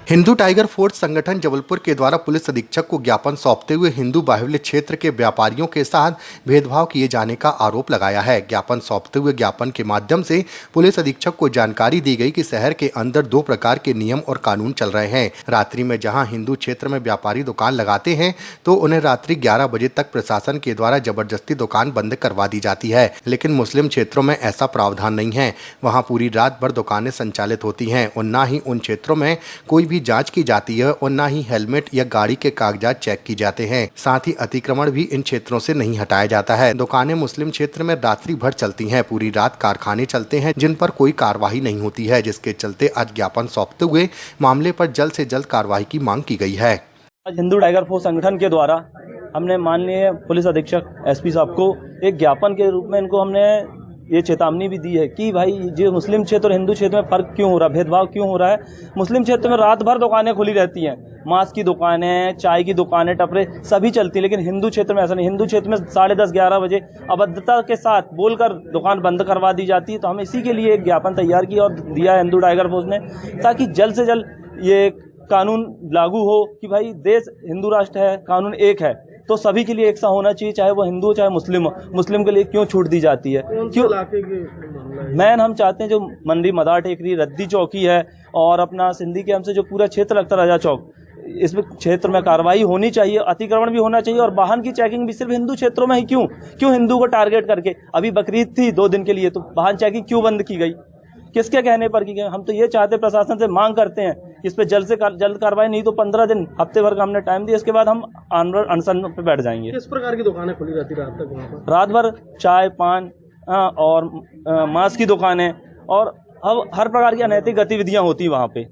Hindu tiger force संगठन जबलपुर के द्वारा पुलिस अधीक्षक को ज्ञापन सौंपते हुए हिंदू बाहुल्य क्षेत्र के व्यापारियों के साथ भेदभाव किए जाने का आरोप लगाया है। ज्ञापन सौंपते हुए ज्ञापन के माध्यम से पुलिस अधीक्षक को जानकारी दी गई कि शहर के अंदर दो प्रकार के नियम और कानून चल रहे हैं। रात्रि में जहां हिंदू क्षेत्र में व्यापारी दुकान लगाते हैं तो उन्हें रात्रि 11 बजे तक प्रशासन के द्वारा जबरदस्ती दुकान बंद करवा दी जाती है, लेकिन मुस्लिम क्षेत्रों में ऐसा प्रावधान नहीं है। वहाँ पूरी रात भर दुकानें संचालित होती हैं और न ही उन क्षेत्रों में कोई भी जांच की जाती है और ना ही हेलमेट या गाड़ी के कागजात चेक किए जाते हैं। साथ ही अतिक्रमण भी इन क्षेत्रों से नहीं हटाया जाता है। दुकानें मुस्लिम क्षेत्र में रात्रि भर चलती हैं। पूरी रात कारखाने चलते हैं जिन पर कोई कार्रवाई नहीं होती है, जिसके चलते आज ज्ञापन सौंपते हुए मामले पर जल्द से जल्द कार्रवाई की मांग की गई है। आज हिंदू टाइगर फोर्स संगठन के द्वारा हमने माननीय पुलिस अधीक्षक एसपी साहब को एक ज्ञापन के रूप में इनको हमने ये चेतावनी भी दी है कि भाई जो मुस्लिम क्षेत्र और हिंदू क्षेत्र में फ़र्क क्यों हो रहा है, भेदभाव क्यों हो रहा है। मुस्लिम क्षेत्र में रात भर दुकानें खुली रहती हैं, मांस की दुकानें, चाय की दुकानें, टपरे सभी चलती हैं, लेकिन हिंदू क्षेत्र में ऐसा नहीं। हिंदू क्षेत्र में 10:30-11 बजे अभद्रता के साथ बोलकर दुकान बंद करवा दी जाती है। तो हम इसी के लिए एक ज्ञापन तैयार किया और दिया है हिंदू टाइगर फोर्स ने, ताकि जल्द से जल्द ये कानून लागू हो कि भाई देश हिंदू राष्ट्र है, कानून एक है तो सभी के लिए एक सा होना चाहिए, चाहे वो हिंदू हो चाहे मुस्लिम हो। मुस्लिम के लिए क्यों छूट दी जाती है? क्यों मैन हम चाहते हैं जो मंडी मदार टेकरी रद्दी चौकी है और अपना सिंधी के हमसे जो पूरा क्षेत्र लगता है राजा चौक, इसमें क्षेत्र में कार्रवाई होनी चाहिए, अतिक्रमण भी होना चाहिए और वाहन की चेकिंग भी सिर्फ हिंदू क्षेत्रों में ही क्यों हिंदू को टारगेट करके। अभी बकरीद थी 2 दिन के लिए, तो वाहन चेकिंग क्यों बंद की गई, किसके कहने पर की गई? हम तो ये चाहते प्रशासन से मांग करते हैं कि इस पे जल्द से जल्द कार्रवाई, नहीं तो 15 दिन हफ्ते भर का हमने टाइम दिया, इसके बाद हम अनशन पे बैठ जाएंगे। किस प्रकार की दुकानें खुली रहती रात तक वहाँ पर? रात भर चाय पान और मांस की दुकानें और हर प्रकार की अनैतिक गतिविधियां होती वहाँ पे।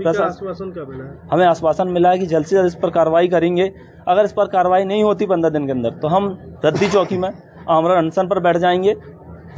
आश्वासन क्या मिला है? हमें आश्वासन मिला है कि जल्द से जल्द इस पर कार्रवाई करेंगे। अगर इस पर कार्रवाई नहीं होती 15 दिन के अंदर तो हम रद्दी चौकी में आमरण अनशन पर बैठ जाएंगे।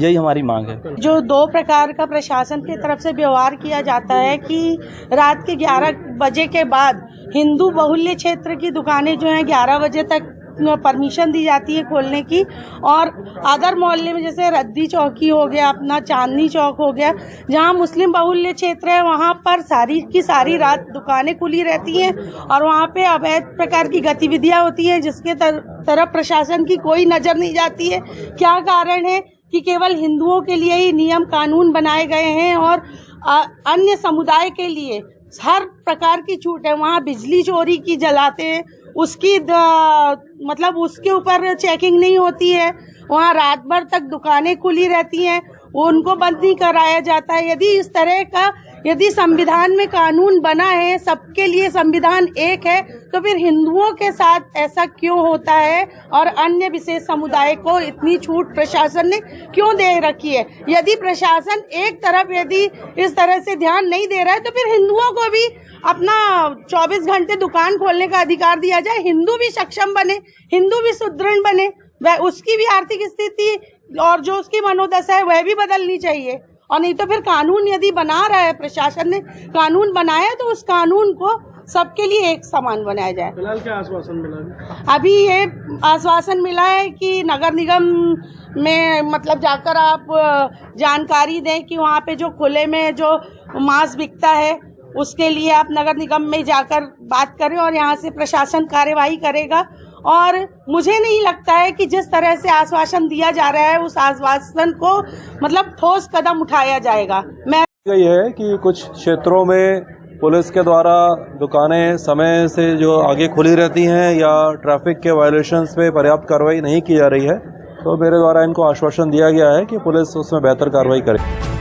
यही हमारी मांग है। जो 2 प्रकार का प्रशासन की तरफ से व्यवहार किया जाता है कि रात के 11 बजे के बाद हिंदू बहुल्य क्षेत्र की दुकानें जो हैं 11 बजे तक परमिशन दी जाती है खोलने की, और अदर मोहल्ले में जैसे रद्दी चौकी हो गया, अपना चांदनी चौक हो गया, जहां मुस्लिम बहुल्य क्षेत्र है वहां पर सारी की सारी रात दुकानें खुली रहती हैं और वहां पे अवैध प्रकार की गतिविधियां होती हैं, जिसके तरफ प्रशासन की कोई नजर नहीं जाती है। क्या कारण है कि केवल हिंदुओं के लिए ही नियम कानून बनाए गए हैं और अन्य समुदाय के लिए हर प्रकार की छूट है। वहाँ बिजली चोरी की जलाते हैं, उसकी मतलब उसके ऊपर चेकिंग नहीं होती है। वहाँ रात भर तक दुकानें खुली रहती हैं, उनको बंद नहीं कराया जाता है। यदि संविधान में कानून बना है, सबके लिए संविधान एक है, तो फिर हिंदुओं के साथ ऐसा क्यों होता है और अन्य विशेष समुदाय को इतनी छूट प्रशासन ने क्यों दे रखी है? यदि प्रशासन एक तरफ यदि इस तरह से ध्यान नहीं दे रहा है तो फिर हिंदुओं को भी अपना 24 घंटे दुकान खोलने का अधिकार दिया जाए। हिंदू भी सक्षम बने, हिंदू भी सुदृढ़ बने, वह उसकी भी आर्थिक स्थिति और जो उसकी मनोदशा है वह भी बदलनी चाहिए। और नहीं तो फिर कानून यदि बना रहा है, प्रशासन ने कानून बनाया तो उस कानून को सबके लिए एक समान बनाया जाए। फिलहाल क्या आश्वासन मिला? अभी ये आश्वासन मिला है कि नगर निगम में मतलब जाकर आप जानकारी दें कि वहाँ पे जो खुले में जो मांस बिकता है उसके लिए आप नगर निगम में जाकर बात करें और यहाँ से प्रशासन कार्यवाही करेगा। और मुझे नहीं लगता है कि जिस तरह से आश्वासन दिया जा रहा है उस आश्वासन को मतलब ठोस कदम उठाया जाएगा। मैं यही है कि कुछ क्षेत्रों में पुलिस के द्वारा दुकानें समय से जो आगे खुली रहती हैं या ट्रैफिक के वायलेशंस पे पर्याप्त कार्रवाई नहीं की जा रही है, तो मेरे द्वारा इनको आश्वासन दिया गया है कि पुलिस उसमें बेहतर कार्रवाई करे।